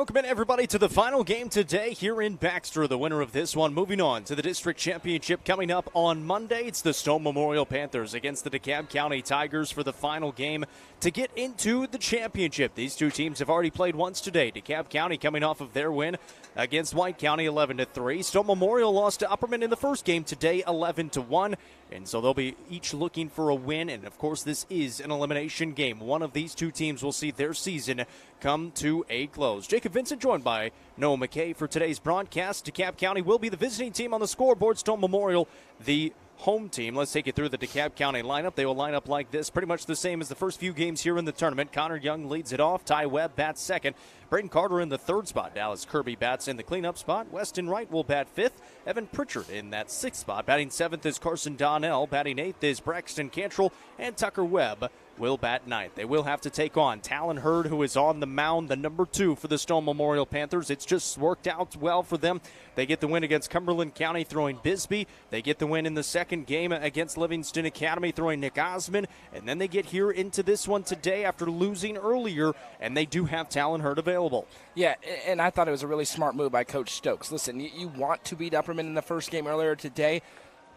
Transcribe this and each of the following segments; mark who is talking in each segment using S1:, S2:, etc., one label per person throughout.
S1: Welcome in, everybody, to the final game today here in Baxter. The winner of this one moving on to the district championship coming up on Monday. It's the Stone Memorial Panthers against the DeKalb County Tigers for the final game to get into the championship. These two teams have already played once today. DeKalb County coming off of their win against White County 11-3. Stone Memorial lost to Upperman in the first game today 11-1. And so they'll be each looking for a win. And, of course, this is an elimination game. One of these two teams will see their season come to a close. Jacob Vincent joined by Noah McKay for today's broadcast. DeKalb County will be the visiting team on the scoreboard. Stone Memorial, the home team. Let's take you through the DeKalb County lineup. They will line up like this, pretty much the same as the first few games here in the tournament. Connor Young leads it off. Ty Webb bats second. Braden Carter in the third spot. Dallas Kirby bats in the cleanup spot. Weston Wright will bat fifth. Evan Pritchard in that sixth spot. Batting seventh is Carson Donnell. Batting eighth is Braxton Cantrell. And Tucker Webb will bat ninth. They will have to take on Talon Hurd, who is on the mound, the number 2 for the Stone Memorial Panthers. It's just worked out well for them. They get the win against Cumberland County throwing Bisbee. They get the win in the second game against Livingston Academy throwing Nick Osmond. And then they get here into this one today after losing earlier, and they do have Talon Hurd available.
S2: Yeah, and I thought it was a really smart move by Coach Stokes. Listen, you want to beat Upperman in the first game earlier today,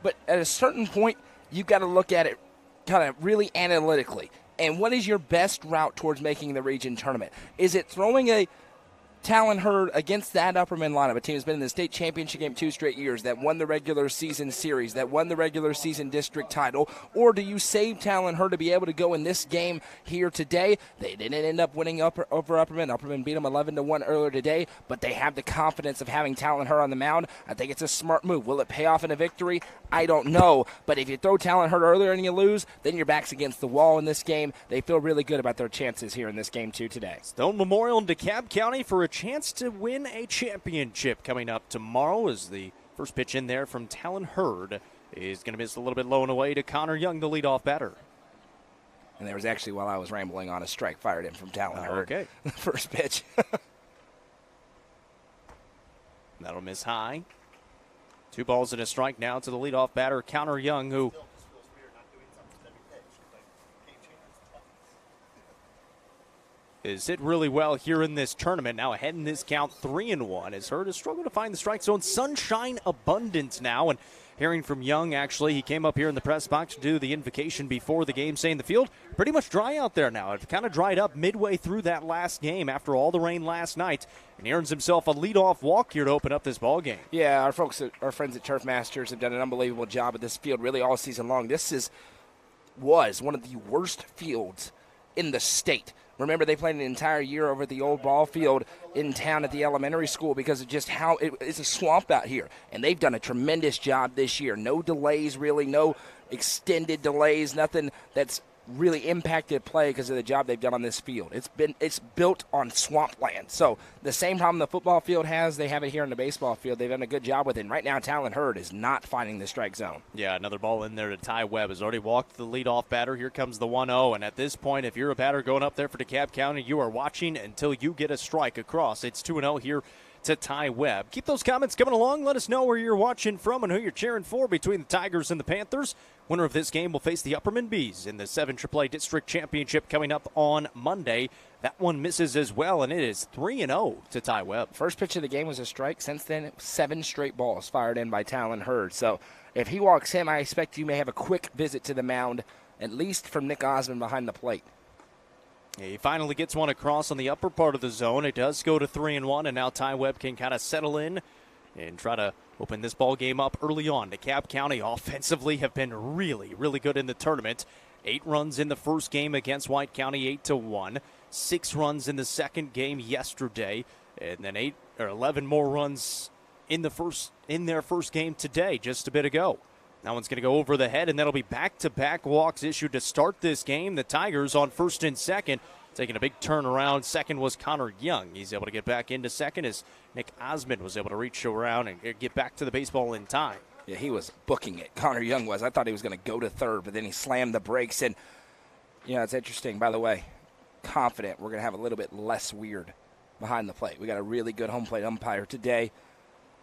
S2: but at a certain point, you've got to look at it kind of really analytically. And what is your best route towards making the region tournament? Is it throwing a Talon Hurd against that Upperman lineup, a team that's been in the state championship game 2 straight years, that won the regular season series, that won the regular season district title? Or do you save Talon Hurd to be able to go in this game here today? They didn't end up winning over Upperman. Upperman beat them 11-1 earlier today, but they have the confidence of having Talon Hurd on the mound. I think it's a smart move. Will it pay off in a victory? I don't know. But if you throw Talon Hurd earlier and you lose, then your back's against the wall in this game. They feel really good about their chances here in this game too today.
S1: Stone Memorial and DeKalb County for a chance to win a championship coming up tomorrow as the first pitch in there from Talon Hurd is going to miss a little bit low and away to Connor Young, the leadoff batter.
S2: And there was actually, while I was rambling on, a strike fired in from Talon Hurd.
S1: Okay.
S2: The first pitch.
S1: That'll miss high. 2 balls and a strike now to the leadoff batter, Connor Young, who is hit really well here in this tournament. Now ahead in this count 3-1 as Hurd has struggled to find the strike zone. Sunshine abundance now, and hearing from Young, actually, he came up here in the press box to do the invocation before the game, saying the field pretty much dry out there now. It kind of dried up midway through that last game after all the rain last night, and he earns himself a leadoff walk here to open up this ball game.
S2: Yeah, our friends at Turf Masters have done an unbelievable job at this field really all season long. This was one of the worst fields in the state. Remember, they played an entire year over at the old ball field in town at the elementary school because of just how it's a swamp out here. And they've done a tremendous job this year. No delays, really, no extended delays, nothing that's really impacted play because of the job they've done on this field. It's built on swampland. So the same problem the football field has, they have it here in the baseball field. They've done a good job with it. And right now, Talon Hurd is not finding the strike zone.
S1: Yeah, another ball in there to Ty Webb. Has already walked the leadoff batter. Here comes the 1-0. And at this point, if you're a batter going up there for DeKalb County, you are watching until you get a strike across. It's 2-0 here to Ty Webb. Keep those comments coming along. Let us know where you're watching from and who you're cheering for between the Tigers and the Panthers. Winner of this game will face the Upperman Bees in the 7 AAA District Championship coming up on Monday. That one misses as well, and it is 3-0 to Ty Webb.
S2: First pitch of the game was a strike. Since then, 7 straight balls fired in by Talon Hurd. So if he walks him, I expect you may have a quick visit to the mound, at least from Nick Osmond behind the plate.
S1: Yeah, he finally gets one across on the upper part of the zone. It does go to 3-1, and now Ty Webb can kind of settle in and try to open this ball game up early on. DeKalb County offensively have been really, really good in the tournament. 8 runs in the first game against White County, 8-1. 6 runs in the second game yesterday, and then 11 more runs in their first game today, just a bit ago. That one's going to go over the head, and that'll be back-to-back walks issued to start this game. The Tigers on first and second, taking a big turn around. Second was Connor Young. He's able to get back into second as Nick Osmond was able to reach around and get back to the baseball in time.
S2: Yeah, he was booking it. Connor Young was. I thought he was going to go to third, but then he slammed the brakes. And, it's interesting, by the way, confident we're going to have a little bit less weird behind the plate. We got a really good home plate umpire today.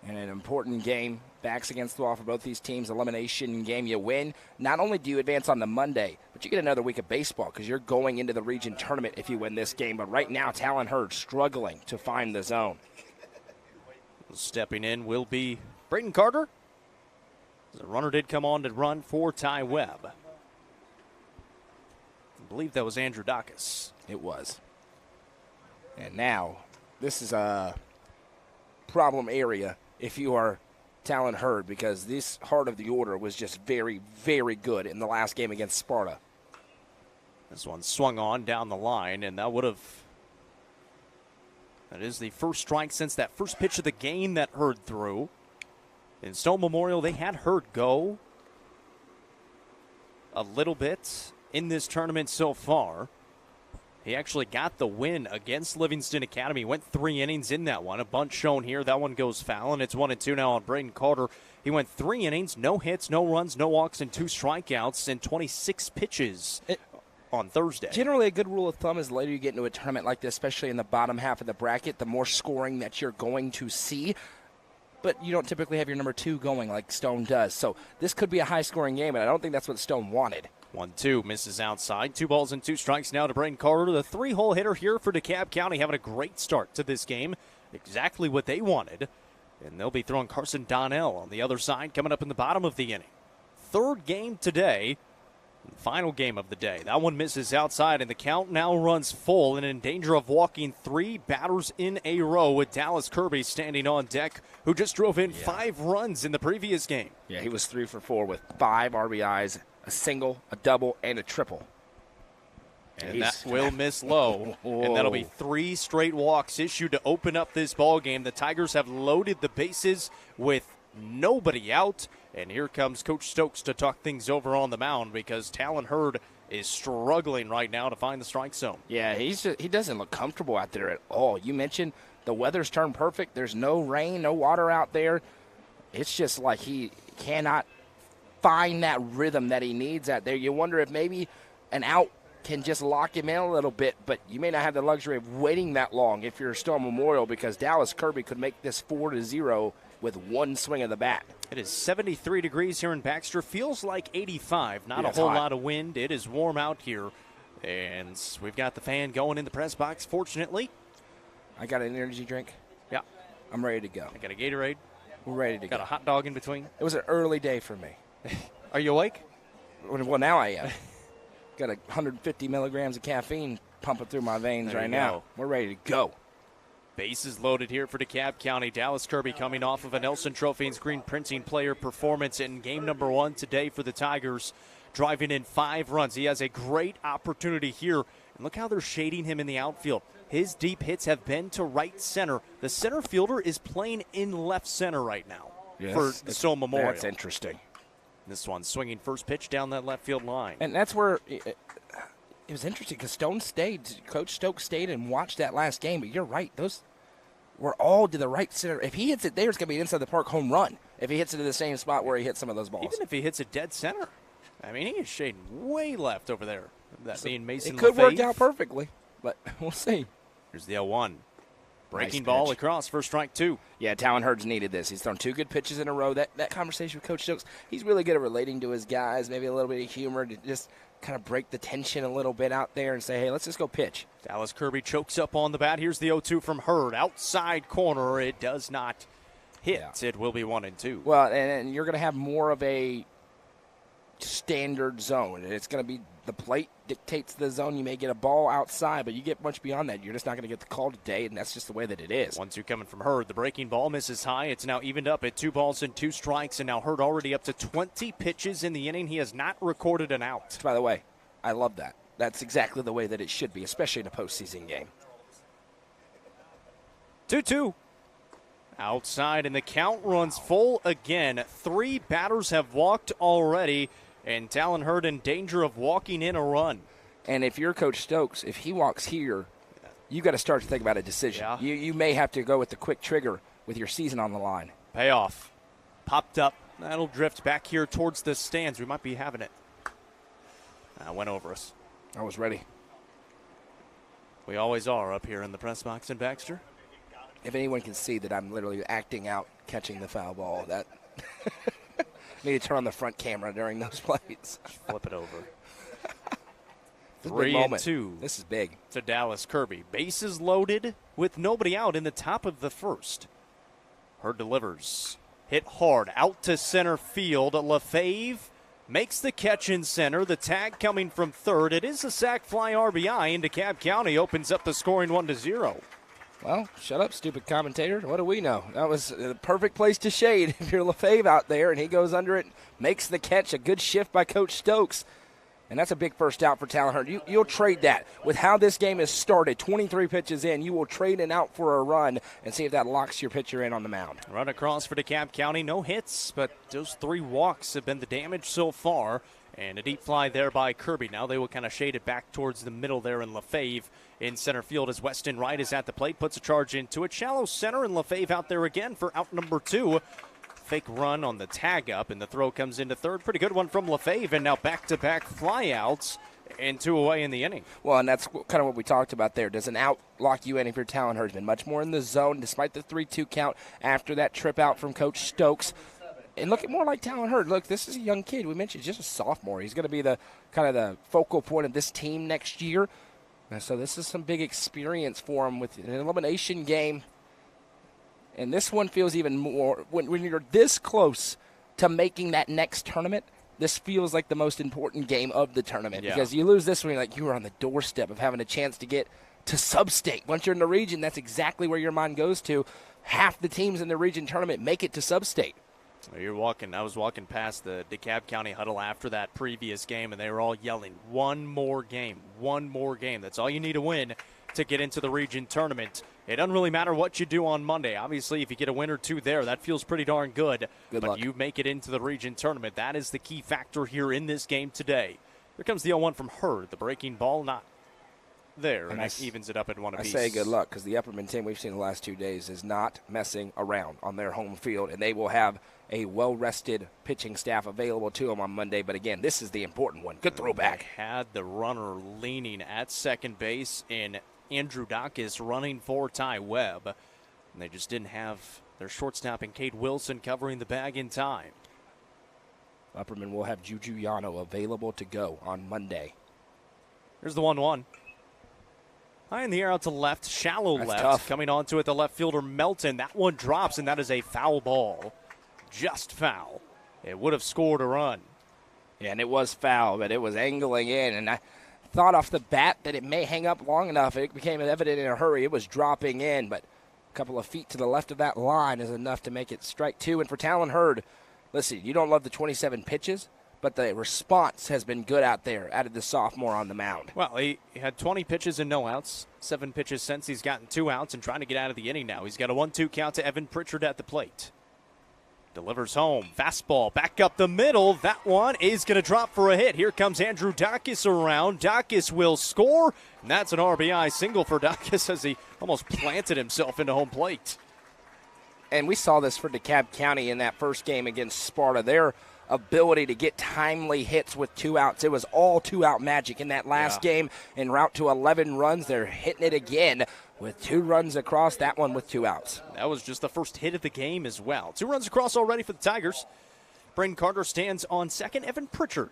S2: And an important game, backs against the wall for both these teams, elimination game. You win. Not only do you advance on the Monday, but But you get another week of baseball because you're going into the region tournament if you win this game. But right now, Talon Hurd struggling to find the zone.
S1: Stepping in will be Brayton Carter. The runner did come on to run for Ty Webb. I believe that was Andrew Dacus.
S2: It was. And now, this is a problem area if you are Talon Hurd, because this heart of the order was just very, very good in the last game against Sparta.
S1: This one swung on down the line, and that is the first strike since that first pitch of the game that Hurd threw. In Stone Memorial, they had Hurd go a little bit in this tournament so far. He actually got the win against Livingston Academy. Went 3 innings in that one. A bunt shown here. That one goes foul, and it's 1-2 now on Brayton Carter. He went 3 innings, no hits, no runs, no walks, and 2 strikeouts, and 26 pitches on Thursday.
S2: Generally, a good rule of thumb is the later you get into a tournament like this, especially in the bottom half of the bracket, the more scoring that you're going to see. But you don't typically have your number 2 going like Stone does. So this could be a high-scoring game, and I don't think that's what Stone wanted.
S1: 1-2, misses outside. 2 balls and 2 strikes now to Brayton Carter. The 3-hole hitter here for DeKalb County, having a great start to this game. Exactly what they wanted. And they'll be throwing Carson Donnell on the other side coming up in the bottom of the inning. 3rd game today. Final game of the day. That one misses outside, and the count now runs full and in danger of walking 3 batters in a row with Dallas Kirby standing on deck, who just drove in 5 runs in the previous game.
S2: Yeah, he was 3 for 4 with 5 RBIs, a single, a double, and a triple.
S1: And that will miss low, and that'll be 3 straight walks issued to open up this ball game. The Tigers have loaded the bases with nobody out, and here comes Coach Stokes to talk things over on the mound because Talon Hurd is struggling right now to find the strike zone.
S2: Yeah, he doesn't look comfortable out there at all. You mentioned the weather's turned perfect. There's no rain, no water out there. It's just like he cannot find that rhythm that he needs out there. You wonder if maybe an out can just lock him in a little bit, but you may not have the luxury of waiting that long if you're Stone Memorial, because Dallas Kirby could make this 4-0 with 1 swing of the bat.
S1: It is 73 degrees here in Baxter. Feels like 85. Not a whole lot of wind. It is warm out here. And we've got the fan going in the press box, fortunately.
S2: I got an energy drink.
S1: Yeah.
S2: I'm ready to go.
S1: I got a Gatorade.
S2: We're ready to go.
S1: Got a hot dog in between.
S2: It was an early day for me.
S1: Are you awake?
S2: Well, now I am. Got 150 milligrams of caffeine pumping through my veins right now. We're ready to go.
S1: Bases loaded here for DeKalb County. Dallas Kirby coming off of a Nelson Trophy and Screen Printing Player performance in game number 1 today for the Tigers, driving in 5 runs. He has a great opportunity here, and look how they're shading him in the outfield. His deep hits have been to right center. The center fielder is playing in left center right now for Stone Memorial.
S2: That's interesting.
S1: This one swinging first pitch down that left field line.
S2: And that's where it was interesting because Coach Stokes stayed and watched that last game. But you're right, those were all to the right center. If he hits it there, it's going to be an inside the park home run. If he hits it to the same spot where he hit some of those balls.
S1: Even if he hits it dead center. I mean, he is shading way left over there. That being Mason
S2: It could
S1: LaFave.
S2: work out perfectly, but we'll see.
S1: Here's the 0-1. Breaking
S2: Nice
S1: ball
S2: pitch.
S1: across for strike 2.
S2: Yeah, Talon Hurd's needed this. He's thrown 2 good pitches in a row. That conversation with Coach Stokes, he's really good at relating to his guys, maybe a little bit of humor to just kind of break the tension a little bit out there and say, hey, let's just go pitch.
S1: Dallas Kirby chokes up on the bat. Here's the 0-2 from Hurd. Outside corner. It does not hit. Yeah. It will be 1-2.
S2: Well, and you're going to have more of a standard zone. It's going to be the plate dictates the zone. You may get a ball outside, but you get much beyond that, you're just not going to get the call today, and that's just the way that it is.
S1: 1-2 coming from Hurd. The breaking ball misses high. It's now evened up at 2 balls and 2 strikes, and now Hurd already up to 20 pitches in the inning. He has not recorded an out.
S2: By the way, I love that. That's exactly the way that it should be, especially in a postseason game.
S1: 2-2. Outside, and the count runs full again. 3 batters have walked already, and Talon Hurd in danger of walking in a run.
S2: And if you're Coach Stokes, if he walks here, you got to start to think about a decision. Yeah. You may have to go with the quick trigger with your season on the line.
S1: Payoff. Popped up. That'll drift back here towards the stands. We might be having it. Went over us.
S2: I was ready.
S1: We always are up here in the press box in Baxter.
S2: If anyone can see that I'm literally acting out catching the foul ball, that need to turn on the front camera during those plays.
S1: Flip it over. 3-2.
S2: This is big.
S1: To Dallas Kirby. Bases loaded with nobody out in the top of the first. Hurd delivers. Hit hard out to center field. LaFave makes the catch in center. The tag coming from third. It is a sac fly RBI, and DeKalb County opens up the scoring 1-0.
S2: Well, shut up, stupid commentator. What do we know? That was the perfect place to shade if you're LaFave out there, and he goes under it, makes the catch. A good shift by Coach Stokes. And that's a big first out for Talon Hurd. You'll trade that. With how this game has started, 23 pitches in, you will trade an out for a run and see if that locks your pitcher in on the mound.
S1: Run across for DeKalb County. No hits, but those 3 walks have been the damage so far. And a deep fly there by Kirby. Now they will kind of shade it back towards the middle there, and LaFave in center field as Weston Wright is at the plate, puts a charge into it. Shallow center, and LaFave out there again for out number 2. Fake run on the tag up, and the throw comes into third. Pretty good one from LaFave, and now back-to-back flyouts and 2 away in the inning.
S2: Well, and that's kind of what we talked about there. Does an out lock you in if you're Talon Hurd? Been much more in the zone despite the 3-2 count after that trip out from Coach Stokes. And looking more like Talon Hurd. Look, this is a young kid. We mentioned just a sophomore. He's going to be the kind of the focal point of this team next year. And so this is some big experience for him with an elimination game. And this one feels even more, when you're this close to making that next tournament, this feels like the most important game of the tournament.
S1: Yeah.
S2: Because you lose this one, you are on the doorstep of having a chance to get to sub-state. Once you're in the region, that's exactly where your mind goes to. Half the teams in the region tournament make it to sub-state.
S1: I was walking past the DeKalb County huddle after that previous game, and they were all yelling, one more game. That's all you need to win to get into the region tournament. It doesn't really matter what you do on Monday. Obviously, if you get a win or 2 there, that feels pretty darn good.
S2: Good luck.
S1: You make it into the region tournament. That is the key factor here in this game today. Here comes the 0-1 from Hurd. The breaking ball not there, and that evens it up at 1 apiece.
S2: I say good luck because the Upperman team we've seen the last 2 days is not messing around on their home field, and they will have a well-rested pitching staff available to them on Monday. But, again, this is the important one. Good throwback.
S1: They had the runner leaning at second base in Andrew Dacus running for Ty Webb. And they just didn't have their shortstop in Cade Wilson covering the bag in time.
S2: Upperman will have Juju Yano available to go on Monday.
S1: Here's the 1-1. High in the air out to left, shallow
S2: That's
S1: left.
S2: tough.
S1: Coming onto it, the left fielder Melton. That one drops, and that is a foul ball. Just foul. It would have scored a run.
S2: Yeah, and it was foul, but it was angling in. And I thought off the bat that it may hang up long enough. It became evident in a hurry. It was dropping in, but a couple of feet to the left of that line is enough to make it strike 2. And for Talon Hurd, listen, you don't love the 27 pitches, but the response has been good out there, out of the sophomore on the mound.
S1: Well, he had 20 pitches and no outs. 7 pitches since he's gotten 2 outs and trying to get out of the inning now. He's got a 1-2 count to Evan Pritchard at the plate. Delivers home. Fastball back up the middle. That one is going to drop for a hit. Here comes Andrew Dacus around. Dacus will score. And that's an RBI single for Dacus as he almost planted himself into home plate.
S2: And we saw this for DeKalb County in that first game against Sparta. Their ability to get timely hits with 2 outs. It was all 2-out magic in that last game. En route to 11 runs, they're hitting it again with 2 runs across, that one with 2 outs.
S1: That was just the first hit of the game as well. 2 runs across already for the Tigers. Braden Carter stands on second. Evan Pritchard,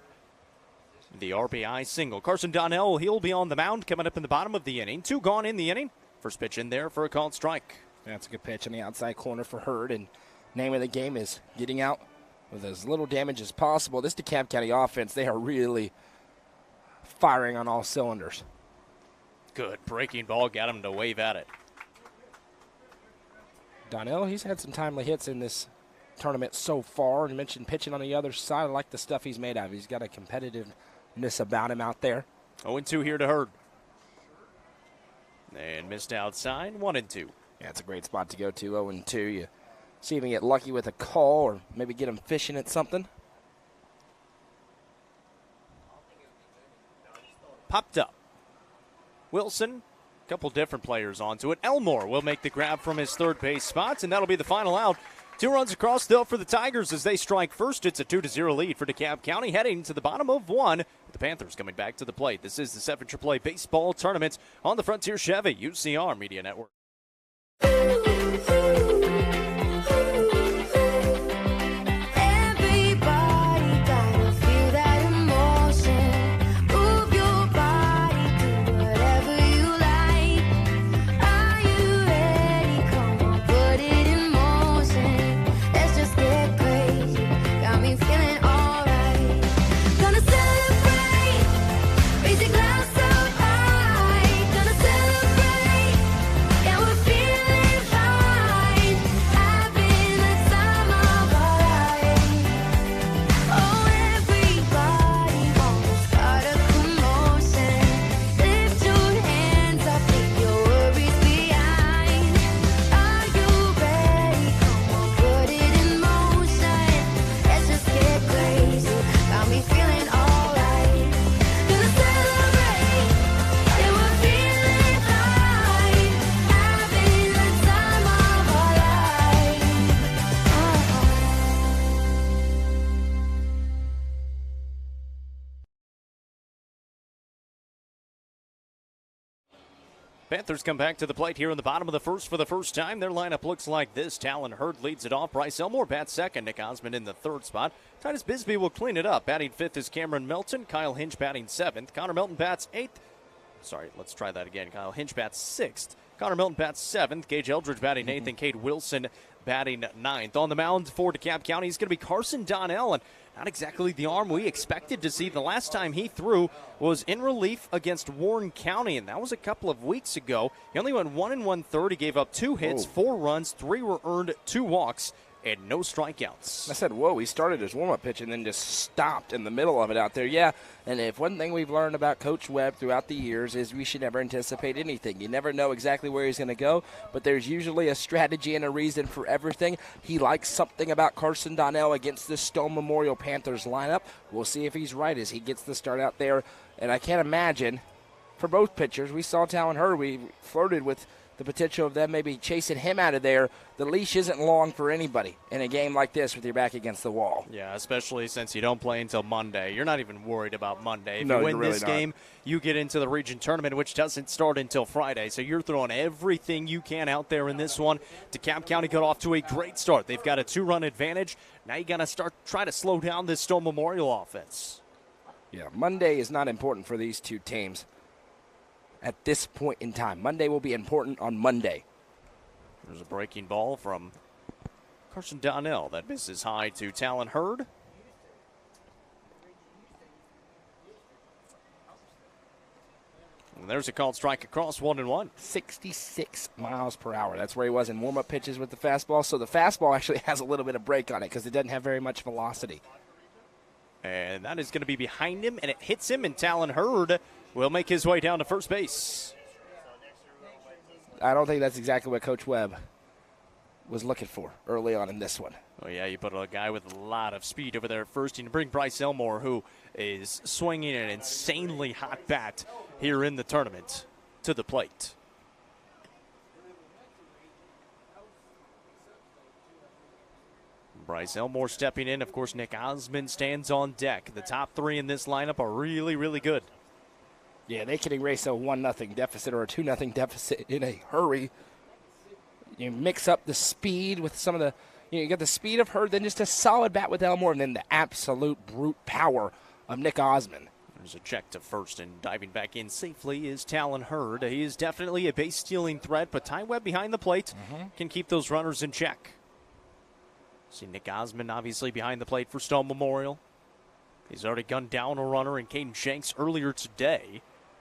S1: the RBI single. Carson Donnell, he'll be on the mound coming up in the bottom of the inning. 2 gone in the inning. First pitch in there for a called strike.
S2: That's a good pitch on the outside corner for Hurd, and name of the game is getting out with as little damage as possible. This DeKalb County offense, they are really firing on all cylinders.
S1: Good breaking ball, got him to wave at it.
S2: Donnell, he's had some timely hits in this tournament so far. And you mentioned pitching on the other side. I like the stuff he's made of. He's got a competitiveness about him out there.
S1: 0-2 here to Hurd. And missed outside, 1-2.
S2: Yeah, it's a great spot to go to, 0-2. You see if you can get lucky with a call or maybe get him fishing at something.
S1: Popped up. Wilson, a couple different players onto it. Elmore will make the grab from his third base spots, and that'll be the final out. 2 runs across still for the Tigers as they strike first. It's a 2-0 lead for DeKalb County, heading to the bottom of 1. The Panthers coming back to the plate. This is the 7 AAA baseball tournament on the Frontier Chevy UCR Media Network.
S3: Everybody gotta feel that emotion. Move your body.
S1: Panthers come back to the plate here in the bottom of the first for the first time. Their lineup looks like this. Talon Hurd leads it off. Bryce Elmore bats second. Nick Osmond in the third spot. Titus Bisbee will clean it up. Batting fifth is Cameron Melton. Kyle Hinch batting seventh. Connor Melton bats eighth. Sorry, let's try that again. Kyle Hinch bats sixth. Connor Melton bats seventh. Gage Eldridge batting eighth. And Cade Wilson batting ninth. On the mound for DeKalb County is going to be Carson Donnell. And not exactly the arm we expected to see. The last time he threw was in relief against Warren County, and that was a couple of weeks ago. He only went 1 1/3. He gave up 2 hits, 4 runs, 3 were earned, 2 walks, and no strikeouts.
S2: I said, whoa, he started his warm-up pitch and then just stopped in the middle of it out there. Yeah, and if one thing we've learned about Coach Webb throughout the years is we should never anticipate anything. You never know exactly where he's going to go, but there's usually a strategy and a reason for everything. He likes something about Carson Donnell against this Stone Memorial Panthers lineup. We'll see if he's right as he gets the start out there. And I can't imagine, for both pitchers, we saw Talon Hurd, we flirted with the potential of them maybe chasing him out of there. The leash isn't long for anybody in a game like this with your back against the wall.
S1: Yeah, especially since you don't play until Monday. You're not even worried about Monday. If
S2: No,
S1: you win
S2: you're really
S1: this
S2: not.
S1: game, you get into the region tournament, which doesn't start until Friday. So you're throwing everything you can out there in this one. DeKalb County got off to a great start. They've got a 2-run advantage. Now you got to try to slow down this Stone Memorial offense.
S2: Yeah, Monday is not important for these two teams at this point in time. Monday will be important on Monday.
S1: There's a breaking ball from Carson Donnell. That misses high to Talon Hurd. And there's a called strike across 1-1.
S2: 66 miles per hour. That's where he was in warm-up pitches with the fastball. So the fastball actually has a little bit of break on it because it doesn't have very much velocity.
S1: And that is going to be behind him, and it hits him, and Talon Hurd will make his way down to first base.
S2: I don't think that's exactly what Coach Webb was looking for early on in this one.
S1: Oh, yeah, you put a guy with a lot of speed over there at first. You bring Bryce Elmore, who is swinging an insanely hot bat here in the tournament, to the plate. Bryce Elmore stepping in. Of course, Nick Osmond stands on deck. The top 3 in this lineup are really, really good.
S2: Yeah, they can erase a 1-0 deficit or a 2-0 deficit in a hurry. You mix up the speed with some of the, you get the speed of Hurd, then just a solid bat with Elmore, and then the absolute brute power of Nick Osmond.
S1: There's a check to first, and diving back in safely is Talon Hurd. He is definitely a base-stealing threat, but Ty Webb behind the plate can keep those runners in check. See Nick Osmond obviously behind the plate for Stone Memorial. He's already gunned down a runner in Caden Shanks earlier today,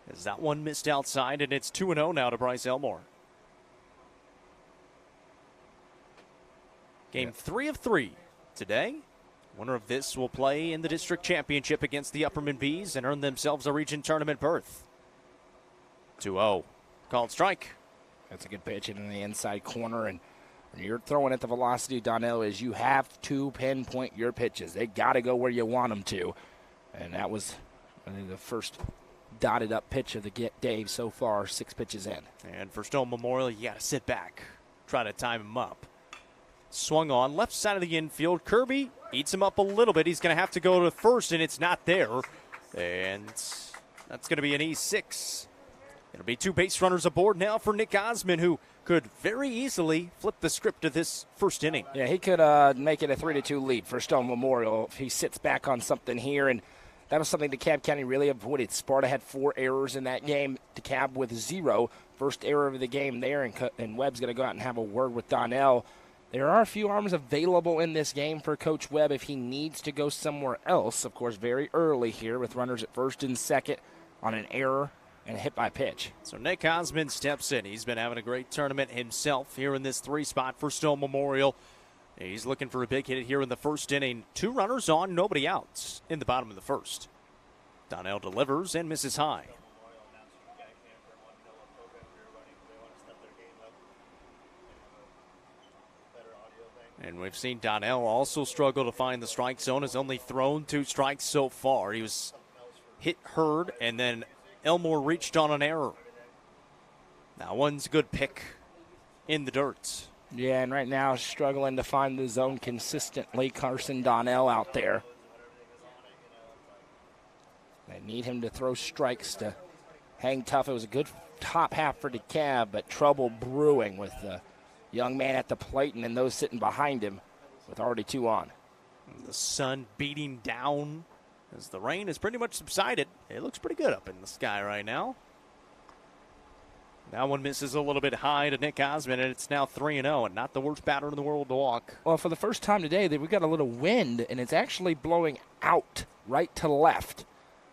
S1: as that one missed outside, and it's 2-0 now to Bryce Elmore. Game 3 of 3 today. Winner of this will play in the district championship against the Upperman Bees and earn themselves a region tournament berth. 2-0. Called strike.
S2: That's a good pitch in the inside corner, and when you're throwing at the velocity, Donnell, is you have to pinpoint your pitches. They got to go where you want them to, and that was the first dotted up pitch of the day so far, 6 pitches in.
S1: And for Stone Memorial, you got to sit back, try to time him up. Swung on, left side of the infield. Kirby eats him up a little bit. He's going to have to go to first, and it's not there. And that's going to be an E6. It'll be 2 base runners aboard now for Nick Osmond, who could very easily flip the script of this first inning.
S2: Yeah, he could make it a 3-2 lead for Stone Memorial if he sits back on something here, and that was something DeKalb County really avoided. Sparta had 4 errors in that game. DeKalb with 0. First error of the game there, and Webb's going to go out and have a word with Donnell. There are a few arms available in this game for Coach Webb if he needs to go somewhere else. Of course, very early here with runners at first and second on an error and a hit by pitch.
S1: So Nick Osmond steps in. He's been having a great tournament himself here in this 3 spot for Stone Memorial. He's looking for a big hit here in the first inning. 2 runners on, nobody out in the bottom of the first. Donnell delivers and misses high. And we've seen Donnell also struggle to find the strike zone. Has only thrown 2 strikes so far. He was hit Hurd, and then Elmore reached on an error. Now one's a good pick in the dirt.
S2: Yeah, and right now struggling to find the zone consistently. Carson Donnell out there. They need him to throw strikes to hang tough. It was a good top half for DeKalb, but trouble brewing with the young man at the plate and then those sitting behind him with already 2 on.
S1: The sun beating down as the rain has pretty much subsided. It looks pretty good up in the sky right now. That one misses a little bit high to Nick Osmond, and it's now 3-0, and not the worst batter in the world to walk.
S2: Well, for the first time today, we've got a little wind, and it's actually blowing out right to left,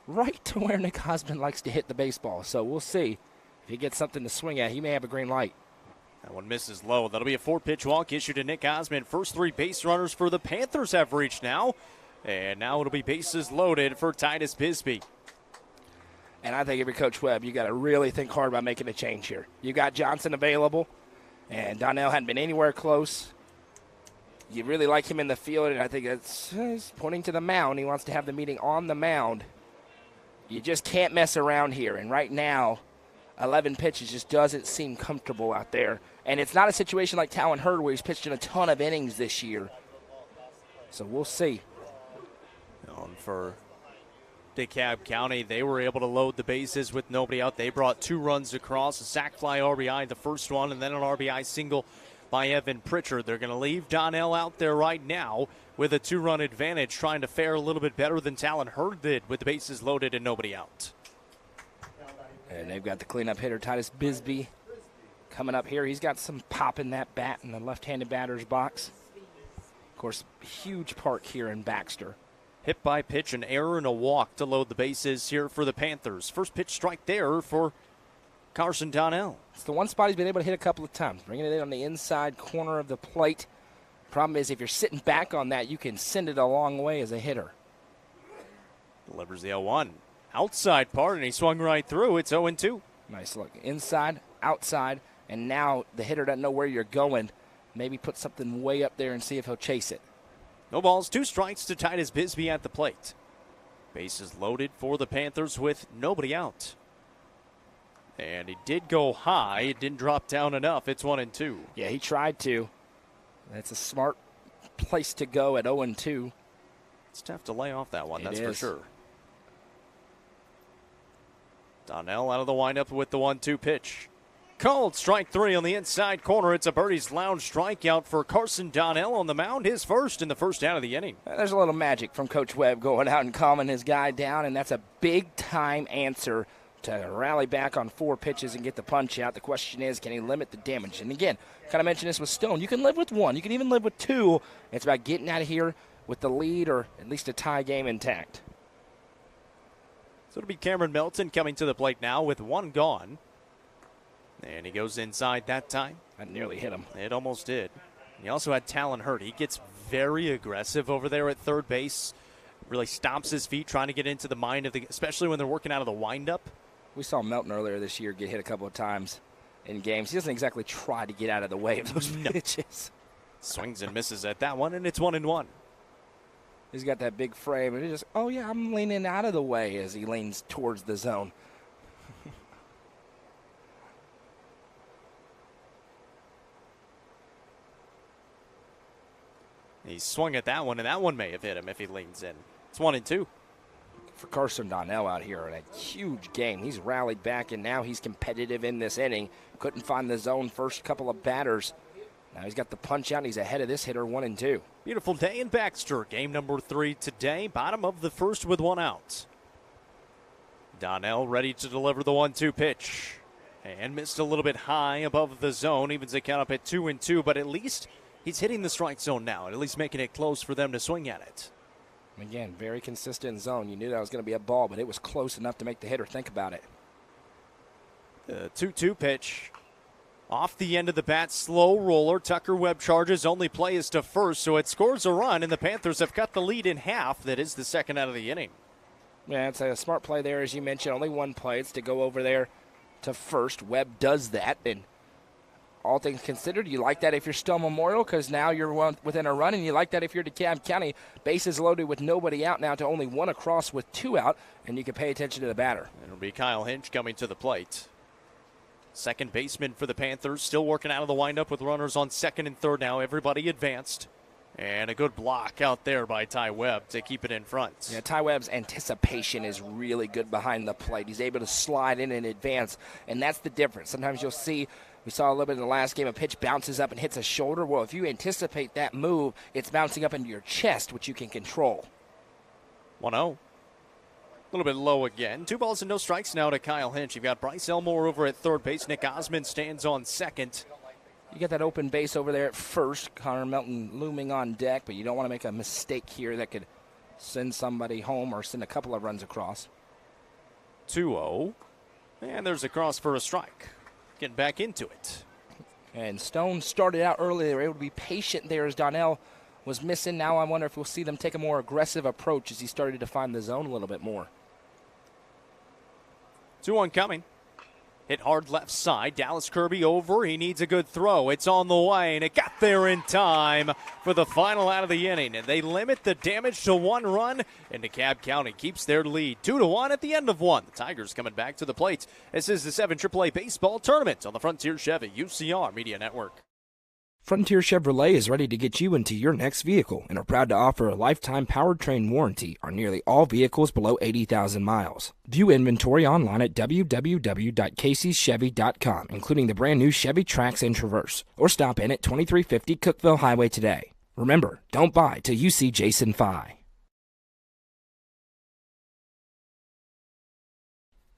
S2: right to where Nick Osmond likes to hit the baseball. So we'll see if he gets something to swing at. He may have a green light.
S1: That one misses low. That'll be a 4-pitch walk issued to Nick Osmond. First 3 base runners for the Panthers have reached now, and now it'll be bases loaded for Titus Bisbee.
S2: And I think if you're Coach Webb, you got to really think hard about making a change here. You got Johnson available, and Donnell hadn't been anywhere close. You really like him in the field, and I think he's pointing to the mound. He wants to have the meeting on the mound. You just can't mess around here. And right now, 11 pitches just doesn't seem comfortable out there. And it's not a situation like Talon Hurd where he's pitched in a ton of innings this year. So we'll see.
S1: For DeKalb County, they were able to load the bases with nobody out. They brought 2 runs across, a sac fly RBI the first one, and then an RBI single by Evan Pritchard. They're going to leave Donnell out there right now with a 2-run advantage, trying to fare a little bit better than Talon Hurd did with the bases loaded and nobody out.
S2: And they've got the cleanup hitter, Titus Bisbee, coming up here. He's got some pop in that bat in the left-handed batter's box. Of course, huge park here in Baxter.
S1: Hit by pitch, an error and a walk to load the bases here for the Panthers. First pitch strike there for Carson Donnell.
S2: It's the one spot he's been able to hit a couple of times, bringing it in on the inside corner of the plate. Problem is, if you're sitting back on that, you can send it a long way as a hitter.
S1: Delivers the 0-1. Outside part, and he swung right through. It's 0-2.
S2: Nice look. Inside, outside, and now the hitter doesn't know where you're going. Maybe put something way up there and see if he'll chase it.
S1: No balls, 2 strikes to Titus Bisbee at the plate. Bases loaded for the Panthers with nobody out. And he did go high. It didn't drop down enough. It's 1-2.
S2: Yeah, he tried to. That's a smart place to go at 0-2.
S1: It's tough to lay off that one, that's
S2: is.
S1: for sure. Donnell out of the windup with the 1-2 pitch. Called strike 3 on the inside corner. It's a birdie's lounge strikeout for Carson Donnell on the mound, his first in the first out of the inning.
S2: There's a little magic from Coach Webb going out and calming his guy down, and that's a big-time answer to rally back on 4 pitches and get the punch out. The question is, can he limit the damage? And again, kind of mentioned this with Stone. You can live with 1. You can even live with 2. It's about getting out of here with the lead or at least a tie game intact.
S1: So it'll be Cameron Melton coming to the plate now with 1 gone. And he goes inside that time.
S2: That nearly hit him.
S1: It almost did. He also had Talon Hurd. He gets very aggressive over there at third base. Really stomps his feet trying to get into the mind of the, especially when they're working out of the windup.
S2: We saw Melton earlier this year get hit a couple of times in games. He doesn't exactly try to get out of the way of those pitches.
S1: Swings and misses at that one, and it's 1-1.
S2: He's got that big frame, and he just, oh yeah, I'm leaning out of the way as he leans towards the zone.
S1: He swung at that one, and that one may have hit him if he leans in. It's 1-2.
S2: For Carson Donnell out here in a huge game. He's rallied back, and now he's competitive in this inning. Couldn't find the zone first couple of batters. Now he's got the punch out, and he's ahead of this hitter 1-2.
S1: Beautiful day in Baxter. Game number 3 today. Bottom of the first with 1 out. Donnell ready to deliver the 1-2 pitch. And missed a little bit high above the zone. Evens the count up at 2-2, but at least he's hitting the strike zone now, and at least making it close for them to swing at it.
S2: Again, very consistent zone. You knew that was going to be a ball, but it was close enough to make the hitter think about it.
S1: The 2-2 pitch. Off the end of the bat, slow roller. Tucker Webb charges. Only play is to first, so it scores a run, and the Panthers have cut the lead in half. That is the second out of the inning.
S2: Yeah, it's a smart play there, as you mentioned. Only 1 play. It's to go over there to first. Webb does that, and all things considered, you like that if you're still Memorial because now you're within a run, and you like that if you're DeKalb County. Bases loaded with nobody out now to only 1 across with 2 out, and you can pay attention to the batter.
S1: It'll be Kyle Hinch coming to the plate. Second baseman for the Panthers, still working out of the windup with runners on second and third now. Everybody advanced. And a good block out there by Ty Webb to keep it in front.
S2: Yeah, Ty Webb's anticipation is really good behind the plate. He's able to slide in advance, and that's the difference. Sometimes you'll see, we saw a little bit in the last game, a pitch bounces up and hits a shoulder. Well, if you anticipate that move, it's bouncing up into your chest, which you can control.
S1: 1-0. A little bit low again. 2 balls and no strikes now to Kyle Hinch. You've got Bryce Elmore over at third base. Nick Osmond stands on second.
S2: You get that open base over there at first. Connor Melton looming on deck, but you don't want to make a mistake here that could send somebody home or send a couple of runs across.
S1: 2-0. And there's a cross for a strike. Getting back into it.
S2: And Stone started out early. They were able to be patient there as Donnell was missing. Now I wonder if we'll see them take a more aggressive approach as he started to find the zone a little bit more.
S1: 2-1 coming. Hit hard left side. Dallas Kirby over. He needs a good throw. It's on the way, and it got there in time for the final out of the inning. And they limit the damage to 1 run, and DeKalb County keeps their lead 2-1 at the end of 1. The Tigers coming back to the plate. This is the 7 AAA Baseball Tournament on the Frontier Chevy UCR Media Network.
S3: Frontier Chevrolet is ready to get you into your next vehicle and are proud to offer a lifetime powertrain warranty on nearly all vehicles below 80,000 miles. View inventory online at www.caseychevy.com, including the brand new Chevy Trax and Traverse, or stop in at 2350 Cookeville Highway today. Remember, don't buy till you see Jason Fye.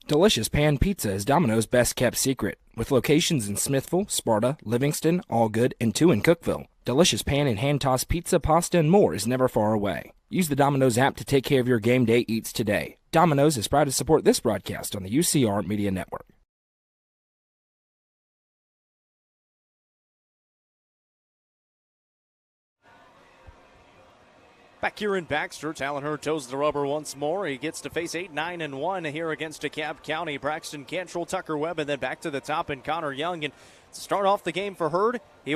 S3: Delicious Pan Pizza is Domino's best-kept secret. With locations in Smithville, Sparta, Livingston, Allgood, and 2 in Cookeville, Delicious Pan and hand-tossed pizza, pasta, and more is never far away. Use the Domino's app to take care of your game day eats today. Domino's is proud to support this broadcast on the UCR Media Network.
S1: Back here in Baxter, Talon Hurd toes the rubber once more. He gets to face 8-9-1 here against DeKalb County. Braxton Cantrell, Tucker Webb, and then back to the top and Connor Young. And to start off the game for Hurd, he